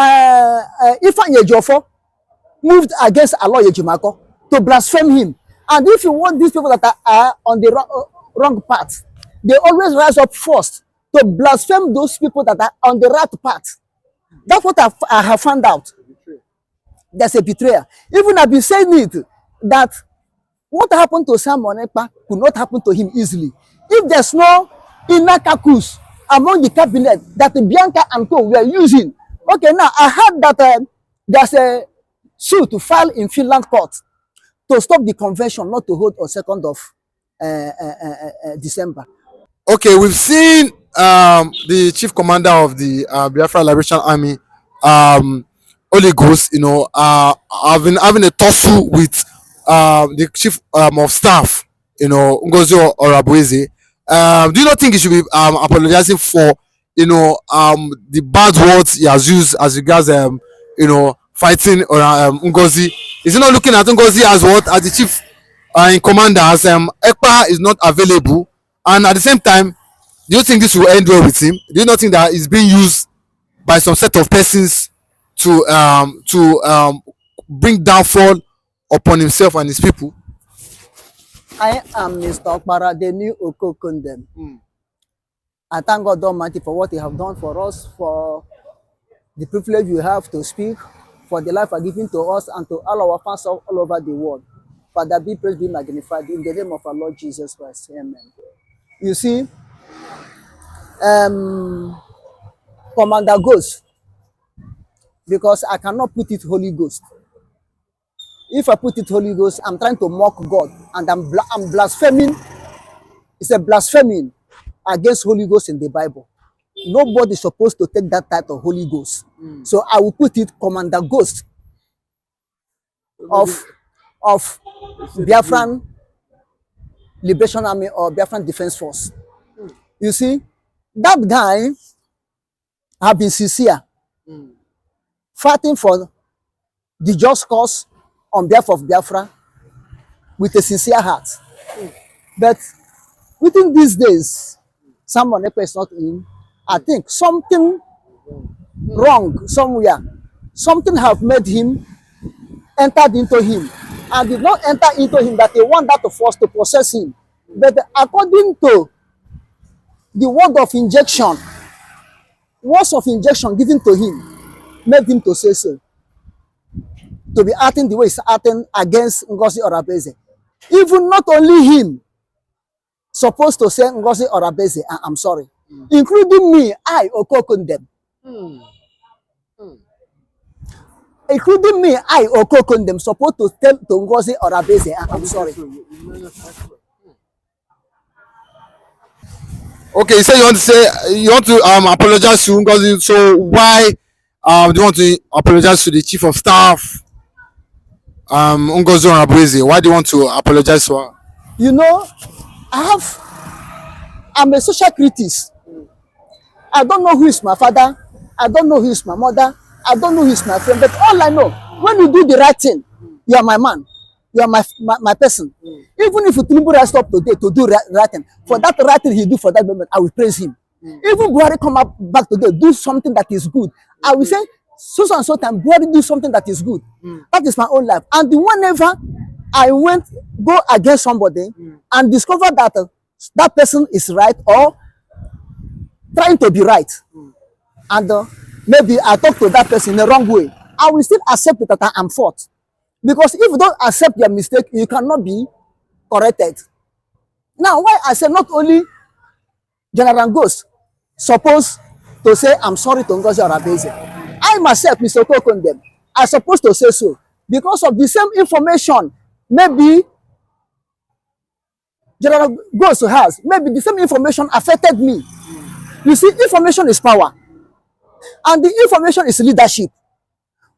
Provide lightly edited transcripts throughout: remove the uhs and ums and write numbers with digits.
Ifeanyi Ejiofor moved against Aloy Ejimako to blaspheme him. And if you want these people that are on the wrong path, they always rise up first to blaspheme those people that are on the right path. That's what I have found out. There's a betrayal. Even I've been saying it, that what happened to Simon Ekpa could not happen to him easily. If there's no inner caucus among the cabinet that Bianca and co were using. Okay, now I heard that there's a suit to file in Finland court to stop the convention not to hold on 2nd of December. Okay, we've seen the chief commander of the Biafra Liberation Army, Holyghost, having a tussle with the chief of staff, Ngozi Orabueze. Do you not think he should be apologizing for, the bad words he has used as regards, fighting Ngozi? Is he not looking at Ngozi as what, as the chief in commander, as Ekpa is not available, and at the same time, do you think this will end well with him? Do you not think that it's being used by some set of persons to bring downfall upon himself and his people? I am Mr. Okpara, the new Okokundem. I thank God Almighty for what He have done for us, for the privilege we have to speak, for the life given to us and to all our fans all over the world. Father, be praised, be magnified in the name of our Lord Jesus Christ. Amen. You see, Commander Ghost, because I cannot put it Holy Ghost. If I put it Holy Ghost, I'm trying to mock God, and I'm blaspheming. It's a blaspheming against Holy Ghost in the Bible. Nobody is supposed to take that title Holy Ghost. So I will put it Commander Ghost of Biafran Liberation Army or Biafran Defense Force. You see, that guy have been sincere, fighting for the just cause on behalf of Biafra with a sincere heart. But within these days, someone is not in. I think something wrong somewhere. Something have made him entered into him, and did not enter into him that they want that force to possess him. But according to the word of injection, words of injection given to him, made him to say so. To be acting the way he's acting against Ngozi Orabueze. Even not only him supposed to say Ngozi Orabueze, I'm sorry, including me, I Okokundem. Including me, I Okokundem, supposed to tell to Ngozi Orabueze, I'm sorry. Okay, so you want to apologize to Ngozi. So why do you want to apologize to the chief of staff, Ngozi Orabueze? Why do you want to apologize to her? You know, I'm a social critic. I don't know who is my father. I don't know who is my mother. I don't know who is my friend. But all I know, when you do the right thing, you are my man. You are my person. Even if Tinubu rise up today to do right thing, for that right thing he do for that moment, I will praise him. Even Buhari come up back today, do something that is good, I will say, so and so time, Buhari do something that is good. That is my own life. And whenever I go against somebody and discover that that person is right or trying to be right, and maybe I talk to that person in the wrong way, I will still accept that I am fault. Because if you don't accept your mistake, you cannot be corrected. Now, why I say not only General Ghost supposed to say, I'm sorry to Ngozi Orabueze. I myself, Mr. Okokundem, I supposed to say so. Because of the same information, maybe General Ghost has, maybe the same information affected me. You see, information is power. And the information is leadership.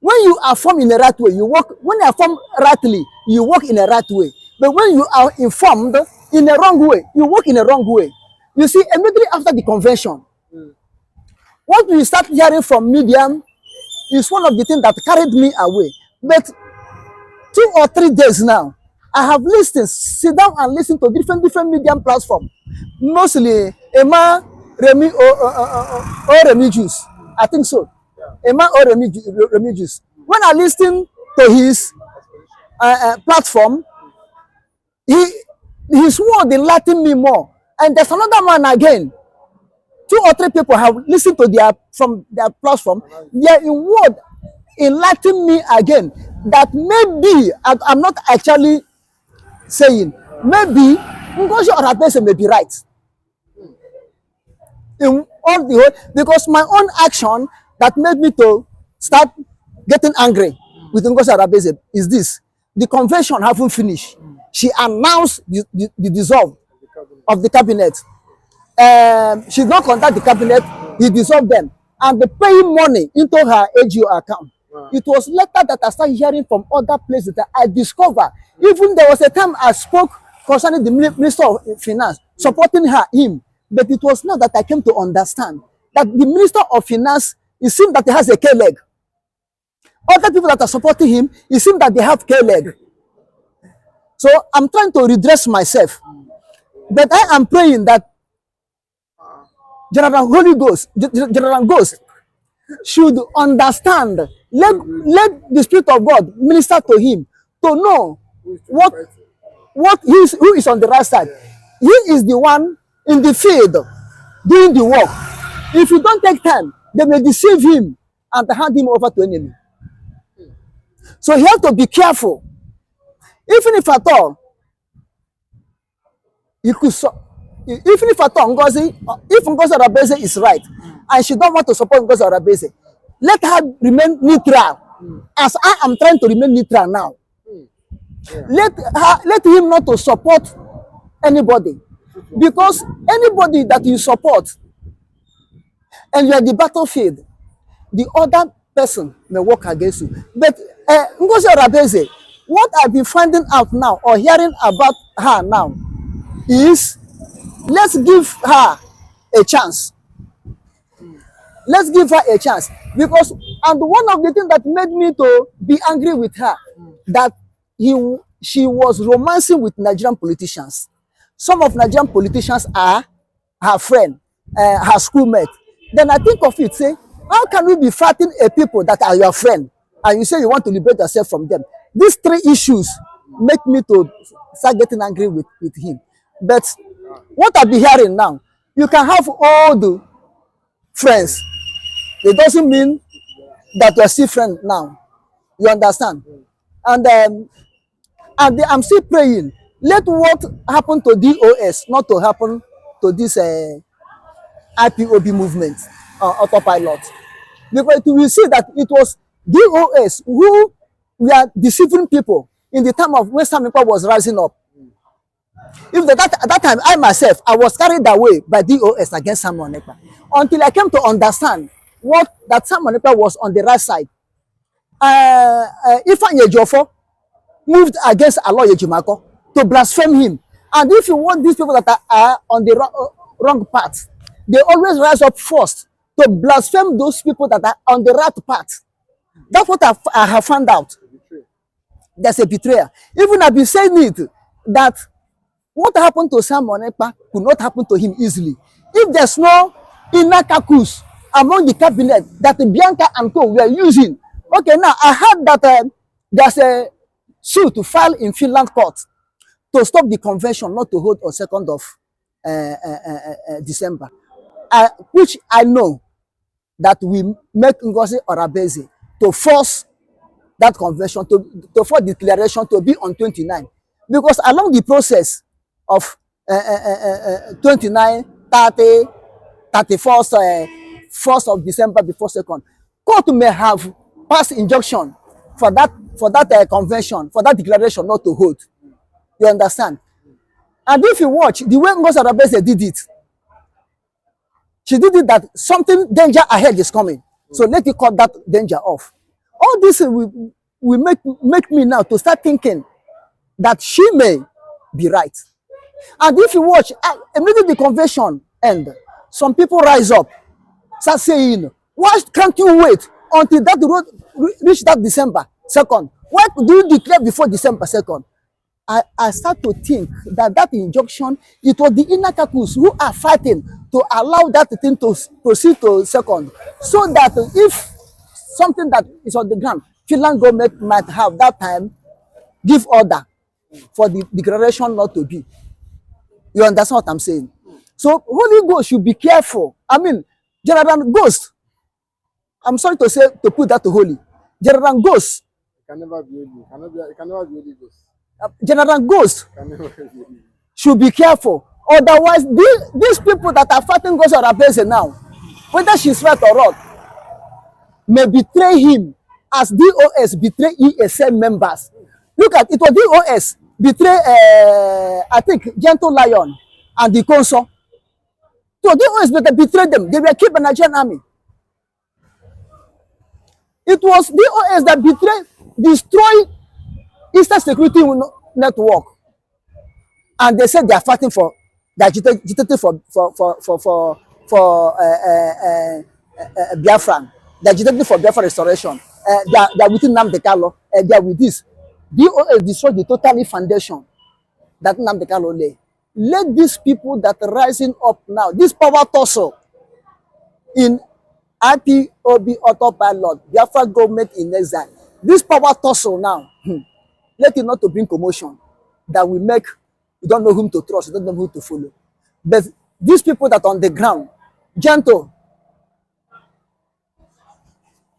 When you are formed in the right way, you work. When you are formed rightly, you work in the right way. But when you are informed in the wrong way, you work in the wrong way. You see, immediately after the convention, what we start hearing from media is one of the things that carried me away. But 2 or 3 days now, I have listened, sit down and listen to different media platforms. Mostly Emma, Remy, or Remy Juice. I think so. a man or religious. When I listen to his platform, his word enlightened me more. And there's another man again. 2 or 3 people have listened to their platform. Their word enlightened me again. That maybe I'm not actually saying, maybe Ngozi Orabese may be right. In all the whole, because my own action that made me to start getting angry with Ngozi Orabese is this: the convention haven't finished. She announced the dissolve of the cabinet. She did not contact the cabinet. He dissolved them, and they paying money into her AGO account. Wow. It was later that I started hearing from other places that I discovered. Even there was a time I spoke concerning the Minister of Finance, supporting him. But it was now that I came to understand that the Minister of Finance, it seems that he has a K-leg. Other people that are supporting him, it seems that they have K-leg. So I'm trying to redress myself. But I am praying that General Holyghost should understand. Let the Spirit of God minister to him to know who is on the right side. He is the one in the field doing the work. If you don't take time, they may deceive him and hand him over to enemy. So he has to be careful. Even if at all, even if at all if Ngozi Orabese is right, and she don't want to support Ngozi Orabese, let her remain neutral, as I am trying to remain neutral now. Let him not to support anybody, because anybody that you support and you are the battlefield, the other person may work against you. But Ngozi Orabese, what I've been finding out now or hearing about her now is, let's give her a chance. Let's give her a chance, because, and one of the things that made me to be angry with her, that she was romancing with Nigerian politicians. Some of Nigerian politicians are her friend, her schoolmate. Then I think of it, say, how can we be fighting a people that are your friend, and you say you want to liberate yourself from them? These 3 issues make me to start getting angry with him. But what I be hearing now, you can have all the friends. It doesn't mean that you're still friends now. You understand? And I'm still praying. Let what happened to DOS not to happen to this IPOB movement, autopilot. Because we see that it was DOS who were deceiving people in the time of when Sam Ekpa was rising up. If at that time, I myself, I was carried away by DOS against Simon Ekpa, until I came to understand that Simon Ekpa was on the right side. Ifeanyi Ejiofor moved against Aloy Ejimako to blaspheme him. And if you want these people that are on the wrong path, they always rise up first to blaspheme those people that are on the right path. That's what I have found out. There's a betrayal. Even I've been saying it, that what happened to Simon Ekpa could not happen to him easily. If there's no inner caucus among the cabinet that Bianca and co were using. Okay, now I heard that there's a suit to file in Finland court to stop the convention not to hold on 2nd of December, which I know that we make Ngozi Orabese to force that convention, to force declaration to be on 29. Because along the process of 29, 30, 31st, 1st of December before 2nd, court may have passed injunction for that convention, for that declaration not to hold. You understand? And if you watch the way Ngozi Orabese did it, she did it that something danger ahead is coming. So let you cut that danger off. All this will make me now to start thinking that she may be right. And if you watch, immediately the convention end, some people rise up, start saying, why can't you wait until that road reach that December 2nd? Why do you declare before December 2nd? I start to think that injunction, it was the inner caucus who are fighting to allow that thing to proceed to 2nd, so that if something that is on the ground. Finland government might have that time give order for the declaration not to be. You understand what I'm saying? So Holyghost should be careful. I mean, General Ghost. I'm sorry to say to put that to Holy. General Ghost. It can never be Holy. It can never be Holy Ghost. General Ghost It can never be Holy. should be careful. Otherwise, these people that are fighting Ngozi Arabese now, whether she's right or wrong, may betray him as DOS betray ESM members. Look at it was DOS betray I think Gentle Lion and the Consul. So DOS betrayed them. They were kept by Nigerian army. It was DOS that destroyed Eastern Security Network, and they said they are fighting for they agitated for Biafra. They agitated for Biafra restoration. They are with nnamdikanu. They are with this. DOS destroyed the totally foundation that nnamdikanu lay. Let these people that are rising up now, this power tussle in IPOB autopilot, Biafra government in exile, this power tussle now, let it not to bring commotion that will make you don't know whom to trust, you don't know who to follow. But these people that are on the ground, Gentle,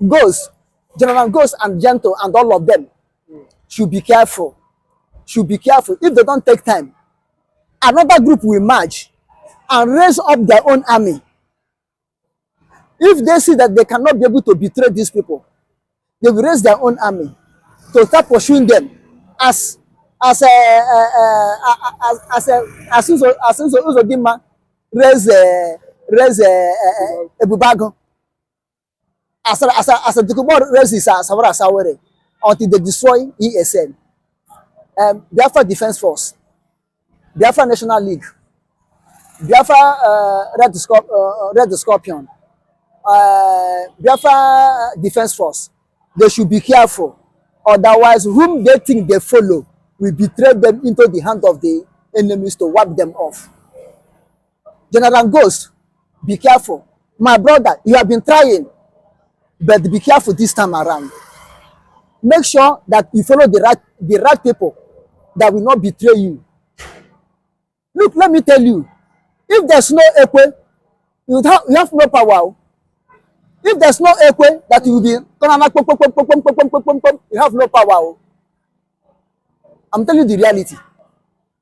Ghost, General Ghost and Gentle and all of them should be careful. Should be careful. If they don't take time, another group will emerge and raise up their own army. If they see that they cannot be able to betray these people, they will raise their own army to start pursuing them as Uzodimma raise Ebubago, as a Dukubo raises Sawara Sawere until they destroy ESN. Biafra Defense Force, Biafra National League, Biafra Red Scorpion, Biafra Defense Force, they should be careful. Otherwise, whom they think they follow will betray them into the hand of the enemies to wipe them off. General Ghost, be careful. My brother, you have been trying, but be careful this time around. Make sure that you follow the right people that will not betray you. Look, let me tell you, if there's no Ekpa, you have no power. If there's no Ekpa, that you will be, you have no power. I'm telling you the reality.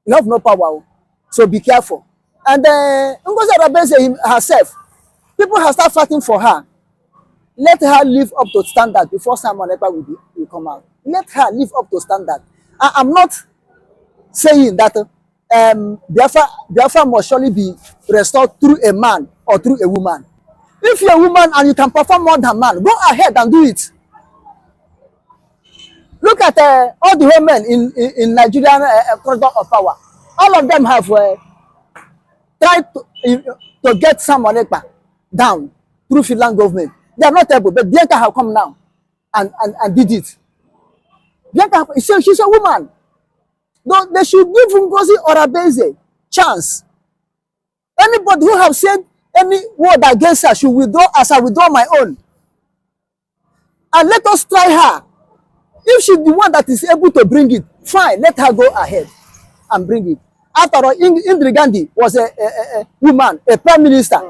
You have no power. So be careful. And Ngozi Arabese herself, people have started fighting for her. Let her live up to standard before Simon Ekpa will come out. Let her live up to standard. I'm not saying that Biafra must surely be restored through a man or through a woman. If you're a woman and you can perform more than man, go ahead and do it. Look at all the women in Nigerian corridor of power. All of them have tried to get Simon Ekpa down through Finland government. They are not able, but Bianca have come now and did it. Bianca, she's a woman. No, they should give Ngozi Arabese chance. Anybody who have said any word against her should withdraw as I withdraw my own. And let us try her. If she's the one that is able to bring it, fine, let her go ahead and bring it. After all, Indira Gandhi was a woman, a prime minister,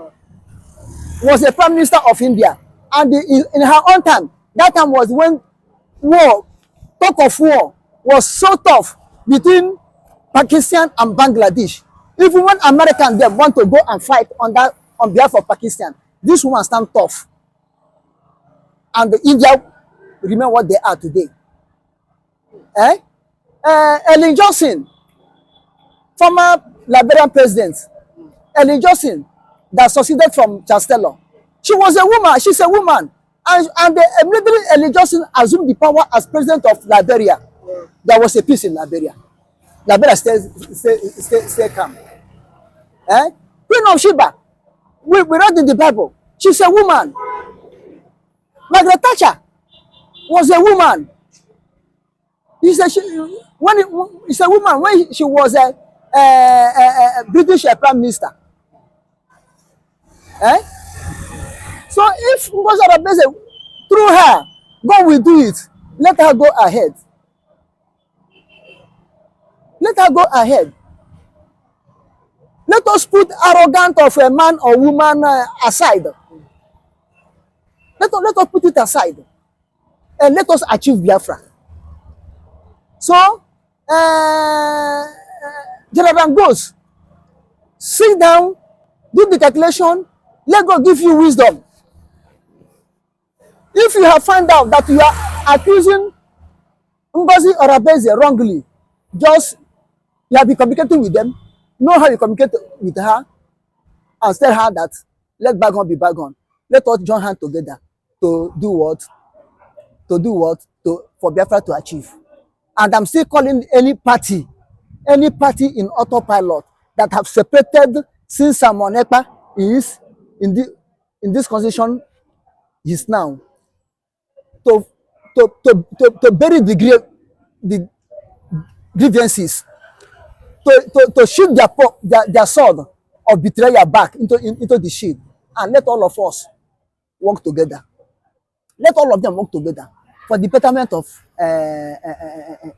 was a prime minister of India. And in her own time, that time was when talk of war was so tough between Pakistan and Bangladesh. Even when Americans them want to go and fight on behalf of Pakistan, this woman stand tough. And India remain what they are today. Ellen Johnson, former Liberian president, Ellen Johnson, that succeeded from Chancellor. She was a woman, she's a woman. And immediately Ellen Johnson assumed the power as president of Liberia. There was a peace in Liberia. Liberia stay calm. Queen of Sheba, we read in the Bible, she's a woman. Margaret Thatcher was a woman. She's a woman when she was a British prime minister. So if Ngozi Arabese through her, God will do it. Let her go ahead. Let her go ahead. Let us put arrogant of a man or woman aside. Let us put it aside. And let us achieve Biafra. So, General goes, sit down, do the calculation, let God give you wisdom. If you have found out that you are accusing Ngozi or Abeze wrongly, just you have been communicating with them, know how you communicate with her, and tell her that let bygone be bygone. Let us join hands together to do what? For Biafra to achieve. And I'm still calling any party in autopilot that have separated since Simon Ekpa is in this constitution is now to bury the grievances, to shoot their sword of betrayal back into the shield, and let all of us work together. Let all of them work together for the betterment of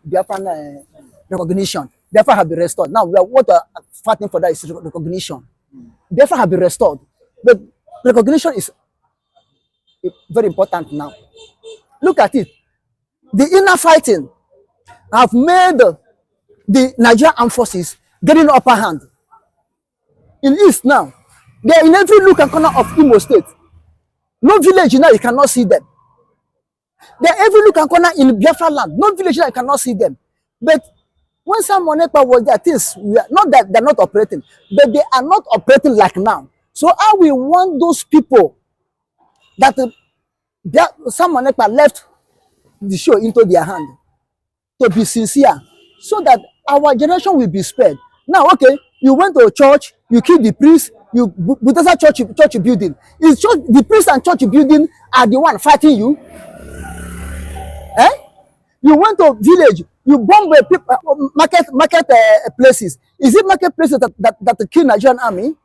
Biafran recognition. Biafra have been restored. Now what we are fighting for that is recognition. Biafra have been restored, but recognition is very important now. Look at it. The inner fighting have made the Nigerian armed forces getting upper hand. In East now, they are in every nook and corner of Imo State. No village now you cannot see them. They are every nook and corner in Biafra land. No village now you cannot see them. But when Simon Ekpa was there, things not that they're not operating, but they are not operating like now. So how we want those people that Simon Ekpa left the show into their hand to be sincere, so that our generation will be spared. Now, okay, you went to a church, you killed the priest, you Buddha church building. Is church, the priest and church building are the one fighting you? Eh? You went to village, you bomb market places. Is it market places that kill Nigerian army?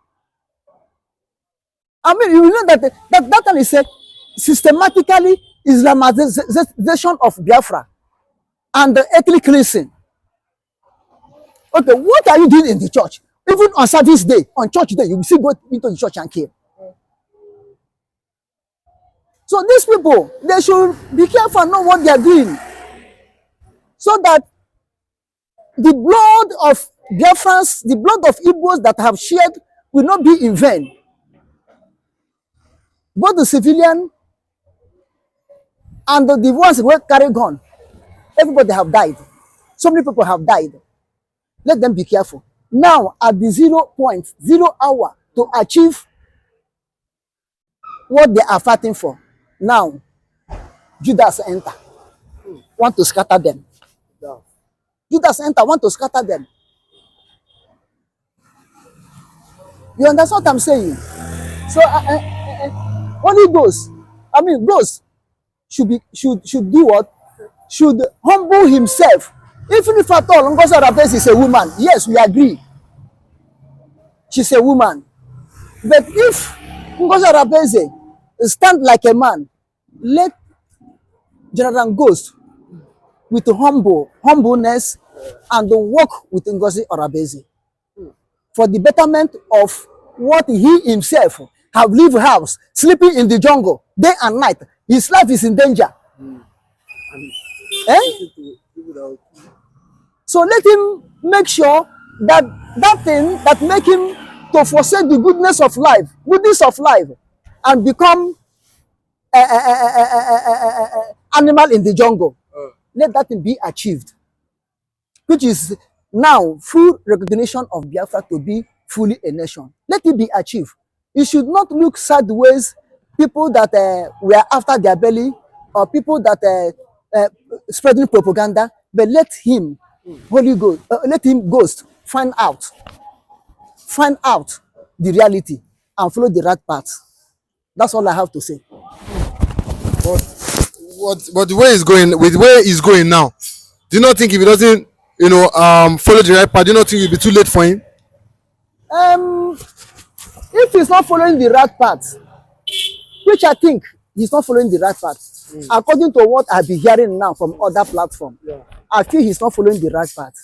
I mean, you know that one is a systematically Islamization of Biafra and the ethnic cleansing. Okay, what are you doing in the church? Even on service day, on church day, you will still go into the church and kill. So these people, they should be careful and know what they are doing, so that the blood of Biafrans, the blood of Igbos that have shed will not be in vain. Both the civilian and the ones who carry gun, everybody have died. So many people have died. Let them be careful. Now, at the 0 hour to achieve what they are fighting for, now, Judas enter, want to scatter them. Judas enter, want to scatter them. You understand what I'm saying? So, Holyghost, Ghost should do what? Should humble himself. Even if at all Ngozi Arabese is a woman, yes, we agree. She's a woman. But if Ngozi Arabese stand like a man, let General Ghost with humbleness and work with Ngozi Arabese for the betterment of what he himself have lived house, sleeping in the jungle day and night. His life is in danger. Eh? So let him make sure that that thing that make him to forsake the goodness of life, and become animal in the jungle. Let that thing be achieved, which is now full recognition of Biafra to be fully a nation. Let it be achieved. You should not look sideways people that were after their belly, or people that spreading propaganda, but let him Holyghost, let him Ghost find out the reality and follow the right path. That's all I have to say. But the way he's going, with the way he's going now, do you not think if he doesn't, follow the right path, do you not think it'll be too late for him? If he's not following the right path, which I think he's not following the right path, According to what I've been hearing now from other platforms, I feel he's not following the right path.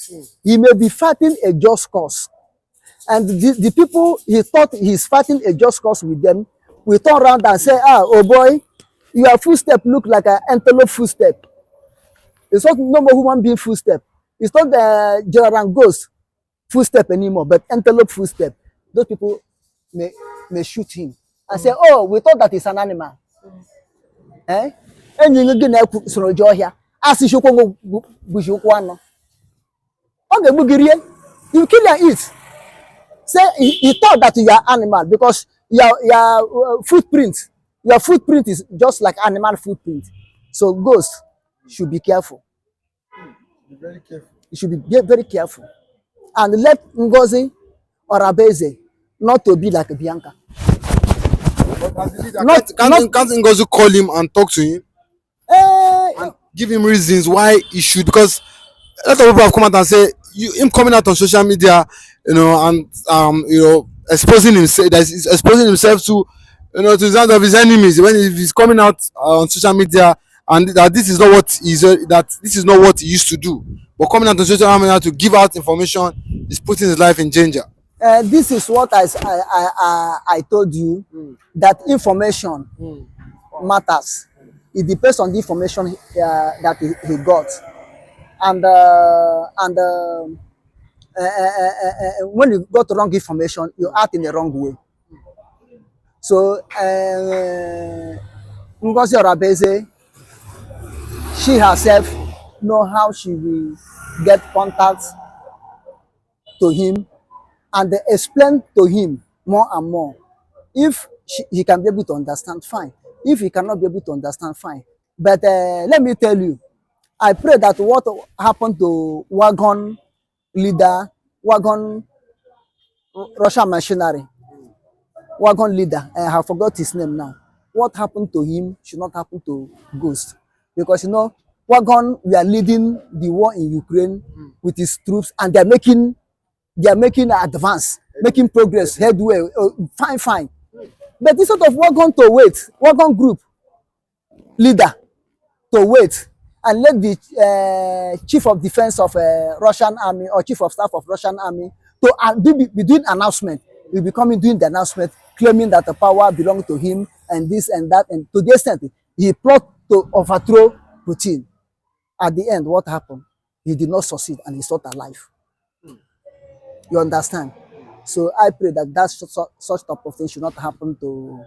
He may be fighting a just cause. And the people he thought he's fighting a just cause with them will turn around and say, ah, oh boy, your footstep look like an antelope footstep. It's not no more human being footstep. It's not the General Ghost footstep anymore, but antelope footstep. Those people may shoot him and say, oh, we thought that it's an animal. Eh? And you get so joy here. As you go bushukwana. Okay, Bugirie, you kill and eat. Say he thought that you are animal because your footprint is just like animal footprint. So ghosts should be careful. Be very careful. You should be very careful. And let Ngozi or Abeze not to be like Bianca. Can't Ngozi call him and talk to him and give him reasons why he should? Because a lot of people have come out and say him coming out on social media, and exposing himself, that he's exposing himself to, to the hands of his enemies when he's coming out on social media, and that this is not what he used to do. But coming out on social media to give out information is putting his life in danger. This is what I told you, that information matters. It depends on the information that he got, and when you got wrong information, you act in the wrong way. So Ngozi Orabeze, she herself know how she will get contact to him and explain to him more and more. If he can be able to understand, fine. If he cannot be able to understand, fine. But let me tell you, I pray that what happened to Wagon leader, Wagon Russian machinery, Wagon leader, I have forgot his name now. What happened to him should not happen to Ghost. Because Wagon, we are leading the war in Ukraine with his troops, and they are making advance, making progress, headway, fine. But instead of Wagon to wait, Wagon group leader to wait and let the chief of defense of Russian army or chief of staff of Russian army to be doing announcement. He'll be coming doing the announcement, claiming that the power belongs to him and this and that, and to the extent he plot to overthrow Putin. At the end, what happened? He did not succeed and he's not alive. You understand? So I pray that such type of thing should not happen to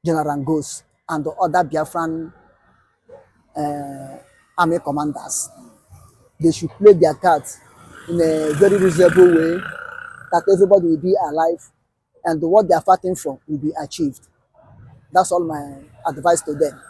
General Ngozi and the other Biafran army commanders. They should play their cards in a very reasonable way, that everybody will be alive and what they are fighting for will be achieved. That's all my advice to them.